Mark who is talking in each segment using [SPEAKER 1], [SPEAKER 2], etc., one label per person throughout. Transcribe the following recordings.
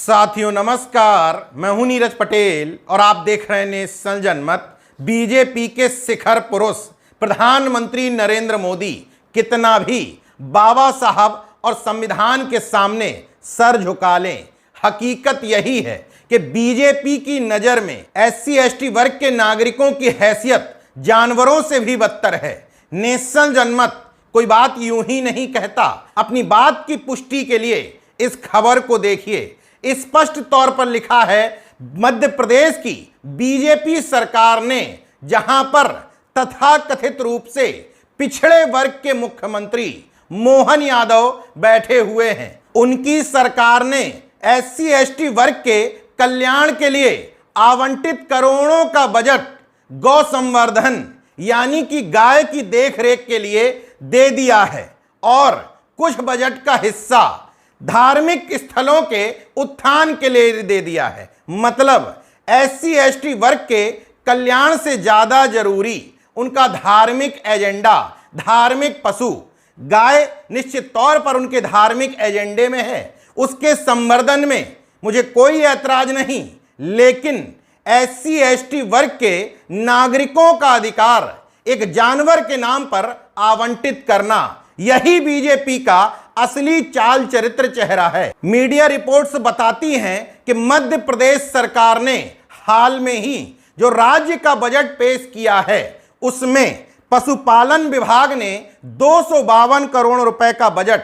[SPEAKER 1] साथियों नमस्कार, मैं हूं नीरज पटेल और आप देख रहे हैं नेशनल जनमत। बीजेपी के शिखर पुरुष प्रधानमंत्री नरेंद्र मोदी कितना भी बाबा साहब और संविधान के सामने सर झुका लें, हकीकत यही है कि बीजेपी की नजर में SC ST वर्ग के नागरिकों की हैसियत जानवरों से भी बदतर है। नेशनल जनमत कोई बात यूं ही नहीं कहता। अपनी बात की पुष्टि के लिए इस खबर को देखिए। स्पष्ट तौर पर लिखा है, मध्य प्रदेश की बीजेपी सरकार ने जहां पर तथाकथित रूप से पिछड़े वर्ग के मुख्यमंत्री मोहन यादव बैठे हुए हैं, उनकी सरकार ने SC ST वर्ग के कल्याण के लिए आवंटित करोड़ों का बजट गौ संवर्धन यानी कि गाय की देखरेख के लिए दे दिया है और कुछ बजट का हिस्सा धार्मिक स्थलों के उत्थान के लिए दे दिया है। मतलब SC ST वर्ग के कल्याण से ज्यादा जरूरी उनका धार्मिक एजेंडा, धार्मिक पशु गाय निश्चित तौर पर उनके धार्मिक एजेंडे में है, उसके संवर्धन में मुझे कोई ऐतराज नहीं, लेकिन SC ST वर्ग के नागरिकों का अधिकार एक जानवर के नाम पर आवंटित करना, यही बीजेपी का असली चाल चरित्र चेहरा है। मीडिया रिपोर्ट्स बताती हैं कि मध्य प्रदेश सरकार ने हाल में ही जो राज्य का बजट पेश किया है उसमें पशुपालन विभाग ने 252 करोड़ रुपए का बजट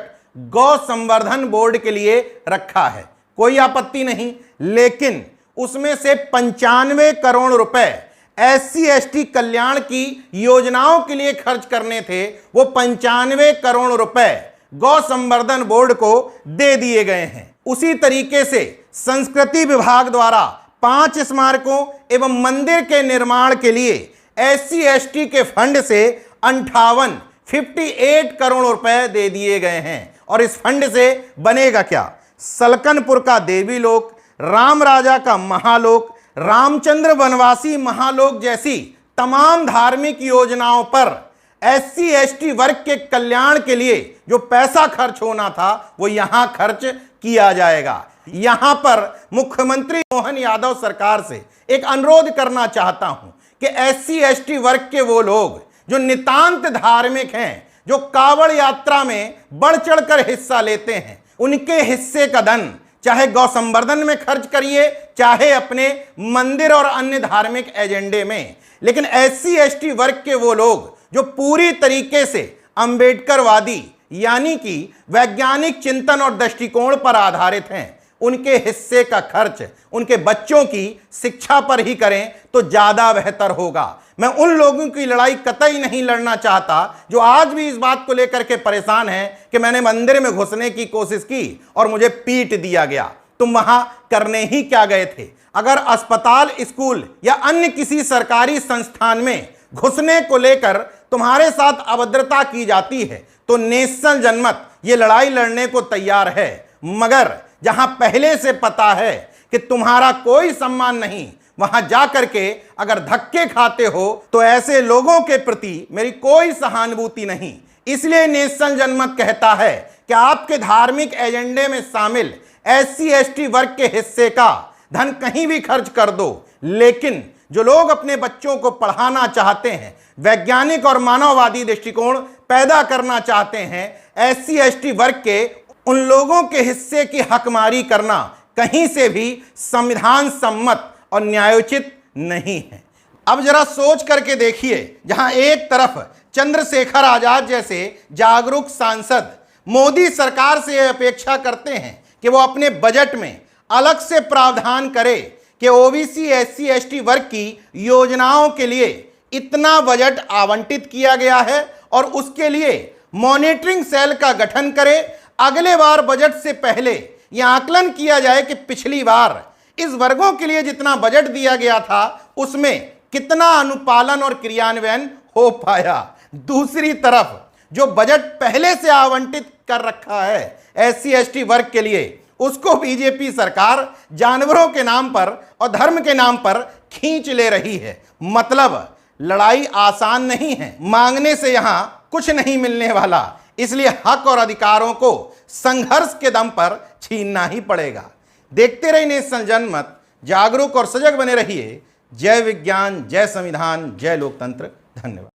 [SPEAKER 1] गौ संवर्धन बोर्ड के लिए रखा है। कोई आपत्ति नहीं, लेकिन उसमें से 95 करोड़ रुपए SC ST कल्याण की योजनाओं के लिए खर्च करने थे। वो 95 करोड़ रुपए गौ संवर्धन बोर्ड को दे दिए गए हैं। उसी तरीके से संस्कृति विभाग द्वारा 5 स्मारकों एवं मंदिर के निर्माण के लिए SC ST के फंड से 58 करोड़ रुपए दे दिए गए हैं। और इस फंड से बनेगा क्या? सलकनपुर का देवी लोक, राम राजा का महालोक, रामचंद्र वनवासी महालोक जैसी तमाम धार्मिक योजनाओं पर SC ST वर्ग के कल्याण के लिए जो पैसा खर्च होना था वो यहां खर्च किया जाएगा। यहां पर मुख्यमंत्री मोहन यादव सरकार से एक अनुरोध करना चाहता हूं कि SC ST वर्ग के वो लोग जो नितांत धार्मिक हैं, जो कावड़ यात्रा में बढ़ चढ़कर हिस्सा लेते हैं, उनके हिस्से का धन चाहे गौ संवर्धन में खर्च करिए, चाहे अपने मंदिर और अन्य धार्मिक एजेंडे में, लेकिन SC ST वर्ग के वो लोग जो पूरी तरीके से अंबेडकरवादी यानी कि वैज्ञानिक चिंतन और दृष्टिकोण पर आधारित हैं, उनके हिस्से का खर्च उनके बच्चों की शिक्षा पर ही करें तो ज्यादा बेहतर होगा। मैं उन लोगों की लड़ाई कतई नहीं लड़ना चाहता जो आज भी इस बात को लेकर के परेशान हैं कि मैंने मंदिर में घुसने की कोशिश की और मुझे पीट दिया गया। तुम वहां करने ही क्या गए थे? अगर अस्पताल, स्कूल या अन्य किसी सरकारी संस्थान में घुसने को लेकर तुम्हारे साथ अभद्रता की जाती है तो नेशनल जनमत ये लड़ाई लड़ने को तैयार है। मगर जहां पहले से पता है कि तुम्हारा कोई सम्मान नहीं, वहां जाकर के अगर धक्के खाते हो तो ऐसे लोगों के प्रति मेरी कोई सहानुभूति नहीं। इसलिए नेशनल जनमत कहता है कि आपके धार्मिक एजेंडे में शामिल SC ST वर्ग के हिस्से का धन कहीं भी खर्च कर दो, लेकिन जो लोग अपने बच्चों को पढ़ाना चाहते हैं, वैज्ञानिक और मानववादी दृष्टिकोण पैदा करना चाहते हैं, SC ST वर्ग के उन लोगों के हिस्से की हकमारी करना कहीं से भी संविधान सम्मत और न्यायोचित नहीं है। अब जरा सोच करके देखिए, जहां एक तरफ चंद्रशेखर आजाद जैसे जागरूक सांसद मोदी सरकार से यह अपेक्षा करते हैं कि वो अपने बजट में अलग से प्रावधान करे कि OBC SC ST वर्ग की योजनाओं के लिए इतना बजट आवंटित किया गया है और उसके लिए मॉनिटरिंग सेल का गठन करे। अगले बार बजट से पहले यह आकलन किया जाए कि पिछली बार इस वर्गों के लिए जितना बजट दिया गया था उसमें कितना अनुपालन और क्रियान्वयन हो पाया। दूसरी तरफ जो बजट पहले से आवंटित कर रखा है SC ST वर्ग के लिए, उसको बीजेपी सरकार जानवरों के नाम पर और धर्म के नाम पर खींच ले रही है। मतलब लड़ाई आसान नहीं है, मांगने से यहां कुछ नहीं मिलने वाला। इसलिए हक और अधिकारों को संघर्ष के दम पर छीनना ही पड़ेगा। देखते रहिए नेशनल जनमत, जागरूक और सजग बने रहिए। जय विज्ञान, जय संविधान, जय लोकतंत्र। धन्यवाद।